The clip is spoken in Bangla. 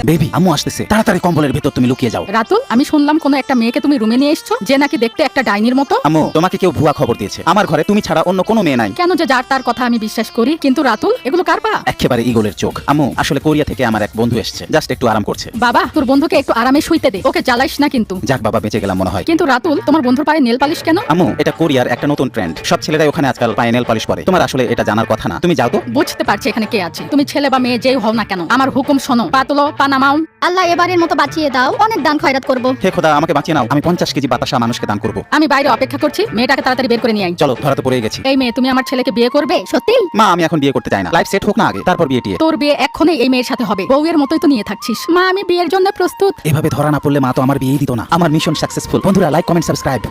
বেবি আম্মু আসতেছে, তাড়াতাড়ি কম্বলের ভেতর তুমি লুকিয়ে যাও। রাতুল, আমি শুনলাম কোনো একটা মেয়েকে তুমি রুমে নিয়ে এসছো, যে নাকি দেখতে একটা ডাইনির মতো। আম্মু তোমাকে কেউ ভুয়া খবর দিয়েছে, আমার ঘরে তুমি ছাড়া অন্য কোনো মেয়ে নাই। কেন যে যার তার কথা আমি বিশ্বাস করি, কিন্তু রাতুল এগুলো কার পা? একেবারে ইগলের চোখ। আম্মু আসলে কোরিয়া থেকে আমার এক বন্ধু এসেছে, জাস্ট একটু আরাম করছে। বাবা, তোর বন্ধুকে একটু আরামে শুইতে দে, ওকে জ্বালাইস না কিন্তু। যাক বাবা, বেঁচে গেলাম মনে হয়। কিন্তু রাতুল, তোমার বন্ধুর পায়ে নেল পালিশ কেন? আম্মু এটা কোরিয়ার একটা নতুন ট্রেন্ড, সব ছেলেরাই ওখানে আজকাল পায়ে নেল পালিশ পরে। তোমার আসলে এটা জানার কথা না, তুমি যাও তো। বুঝতে পারছি এখানে কে আছে। তুমি ছেলে বা মেয়ে যেই হও না কেন, আমার হুকুম শোনো। পা তোলো, পা নামাও। আল্লাহ এবারের মতো বাঁচিয়ে দাও, অনেক দান খয়রাত করব। হে খোদা, আমাকে বাঁচিয়ে নাও, আমি 50 কেজি বাতাসা মানুষকে দান করবো। আমি বাইরে অপেক্ষা করছি, মেয়েটাকে তাড়াতাড়ি বের করে নিয়ে আই। চলো, ধরা তো পড়ে গেছি। এই মেয়ে, তুমি আমার ছেলেকে বিয়ে করবে? সত্যি? মা আমি এখন বিয়ে করতে চাই না, লাইফ সেট হোক না আগে, তারপর বিয়ে টিয়ে। তোর বিয়ে এক্ষুনি এই মেয়ের সাথে হবে। বউয়ের মতোই তো নিয়ে থাকছিস। মা, আমি বিয়ের জন্য প্রস্তুত। এভাবে ধরা না পড়লে মা তো আমার বিয়েই দিত না। আমার মিশন সাকসেসফুল। বন্ধুরা লাইক কমেন্ট সাবস্ক্রাইব।